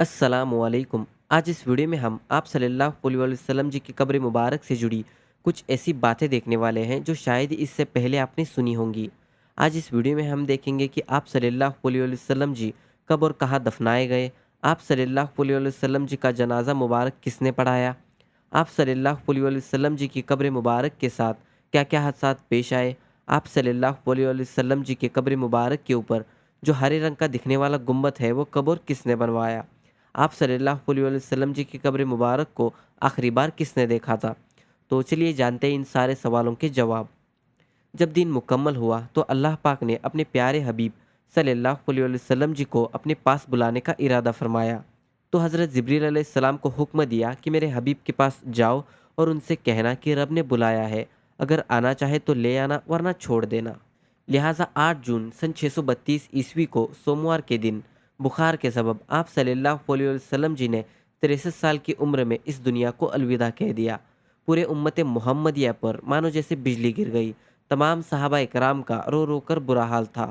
अस्सलामुअलैकुम। आज इस वीडियो में हम आप सल्लल्लाहु अलैहि वसल्लम जी की कब्र मुबारक से जुड़ी कुछ ऐसी बातें देखने वाले हैं जो शायद ही इससे पहले आपने सुनी होंगी। आज इस वीडियो में हम देखेंगे कि आप सल्लल्लाहु अलैहि वसल्लम जी कब और कहाँ दफनाए गए, आप सल्लल्लाहु अलैहि वसल्लम जी का जनाजा मुबारक किसने पढ़ाया, आप सल्लल्लाहु अलैहि वसल्लम जी की कब्र मुबारक के साथ क्या क्या हादसात पेश आए, आप सल्लल्लाहु अलैहि वसल्लम जी के कब्र मुबारक के ऊपर जो हरे रंग का दिखने वाला गुम्बद है वो कब और किसने बनवाया, आप सल्लल्लाहु अलैहि वसल्लम जी की कब्र मुबारक को आखिरी बार किसने देखा था। तो चलिए जानते हैं इन सारे सवालों के जवाब। जब दिन मुकम्मल हुआ तो अल्लाह पाक ने अपने प्यारे हबीब सल्लल्लाहु अलैहि वसल्लम जी को अपने पास बुलाने का इरादा फरमाया। तो हज़रत जिब्रील अलैहिस्सलाम को हुक्म दिया कि मेरे हबीब के पास जाओ और उनसे कहना कि रब ने बुलाया है, अगर आना चाहे तो ले आना वरना छोड़ देना। लिहाजा 8 जून सन 632 ईस्वी को सोमवार के दिन बुखार के सबब आप सल्लल्लाहु अलैहि वसल्लम जी ने 63 साल की उम्र में इस दुनिया को अलविदा कह दिया। पूरे उम्मत मोहम्मदिया पर मानो जैसे बिजली गिर गई। तमाम सहाबा इकराम का रो रो कर बुरा हाल था।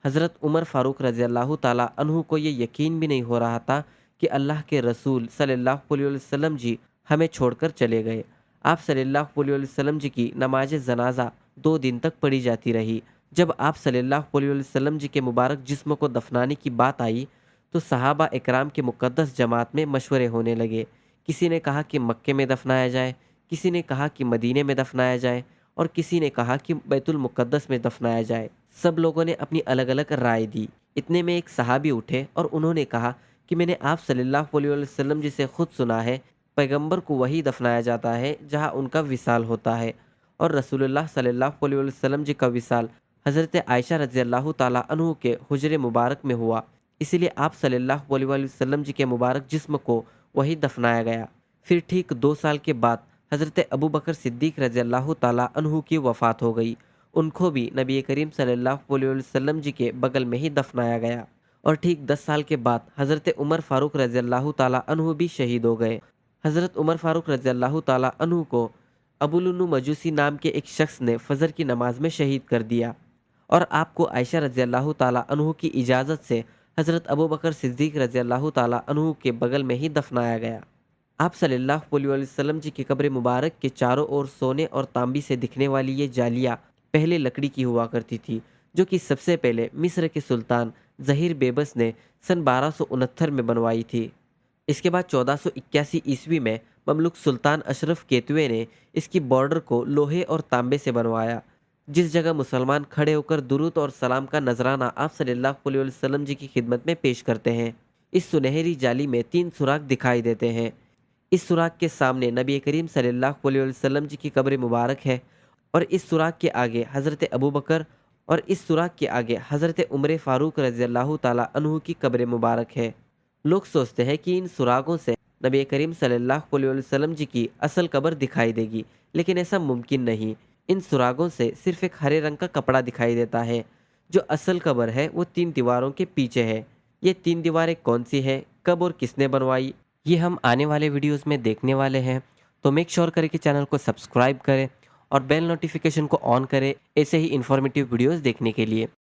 हज़रत उमर फ़ारूक रज़ी अल्लाह ताला अन्हु को ये यकीन भी नहीं हो रहा था कि अल्लाह के रसूल सल्लल्लाहु अलैहि वसल्लम जी हमें छोड़कर चले गए। आप सल्लल्लाहु अलैहि वसल्लम जी की नमाज जनाजा 2 दिन तक पढ़ी जाती रही। जब आप सल्लल्लाहु अलैहि वसल्लम जी के मुबारक जिस्म को दफनाने की बात आई तो सहाबा इकराम के मुक़द्दस जमात में मशवरे होने लगे। किसी ने कहा कि मक्के में दफनाया जाए, किसी ने कहा कि मदीने में दफनाया जाए और किसी ने कहा कि बैतुल मुक़द्दस में दफनाया जाए। सब लोगों ने अपनी अलग अलग राय दी। इतने में एक सहाबी उठे और उन्होंने कहा कि मैंने आप सल्लल्लाहु अलैहि वसल्लम जी से खुद सुना है, पैगंबर को वही दफनाया जाता है जहाँ उनका विसाल होता है, और रसूलुल्लाह सल्लल्लाहु अलैहि वसल्लम जी का विसाल हज़रत आयशा रज़ी अल्लाह ताला अन्हु के हुजरे मुबारक में हुआ। इसीलिए आप सल्लल्लाहु अलैहि वसल्लम जी के मुबारक जिस्म को वही दफनाया गया। फिर ठीक 2 साल के बाद हज़रत अबू बकर सिद्दीक़ रज़ी अल्लाह ताला अन्हु की वफ़ात हो गई। उनको भी नबी करीम सल्लल्लाहु अलैहि वसल्लम जी के बगल में ही दफनाया गया। और ठीक 10 साल के बाद हज़रत उमर फ़ारूक रज़ी अल्लाह ताला अन्हु भी शहीद हो गए। हज़रत उमर फ़ारूक रज़ी अल्लाह ताला अन्हु को अबुलुन्नु मजूसी नाम के एक शख्स ने फ़जर की नमाज में शहीद कर दिया और आपको आयशा रज़ी अल्लाह ताला अन्हु की इजाज़त से हज़रत अबू बकर सिद्दीक़ रज़ी अल्लाह ताला अन्हु के बगल में ही दफनाया गया। आप सल्लल्लाहु अलैहि वसल्लम जी की कब्र मुबारक के चारों ओर सोने और तांबी से दिखने वाली ये जालियाँ पहले लकड़ी की हुआ करती थी, जो कि सबसे पहले मिस्र के सुल्तान ज़हीर बेबस ने सन 1269 में बनवाई थी। इसके बाद 1481 ईस्वी में ममलुक सुल्तान अशरफ केतुए ने इसकी बॉर्डर को लोहे और तांबे से बनवाया। जिस जगह मुसलमान खड़े होकर दुरूद और सलाम का नजराना आप सल्लल्लाहु अलैहि वसल्लम जी की खिदमत में पेश करते हैं, इस सुनहरी जाली में 3 सुराख दिखाई देते हैं। इस सुराख के सामने नबी करीम सल्लल्लाहु अलैहि वसल्लम जी की कब्र मुबारक है और इस सुराख के आगे हज़रत अबू बकर और इस सुराख के आगे हज़रत उमर फ़ारूक रज़ी अल्लाह ताला अन्हु की कब्र मुबारक है। लोग सोचते हैं कि इन सुरागों से नबी करीम सल्लल्लाहु अलैहि वसल्लम जी की असल कब्र दिखाई देगी, लेकिन ऐसा मुमकिन नहीं। इन सुरागों से सिर्फ एक हरे रंग का कपड़ा दिखाई देता है। जो असल कब्र है वो 3 दीवारों के पीछे है। ये 3 दीवारें कौन सी है, कब और किसने बनवाई, ये हम आने वाले वीडियोस में देखने वाले हैं। तो मेक श्योर करें कि चैनल को सब्सक्राइब करें और बेल नोटिफिकेशन को ऑन करें ऐसे ही इन्फॉर्मेटिव वीडियोस देखने के लिए।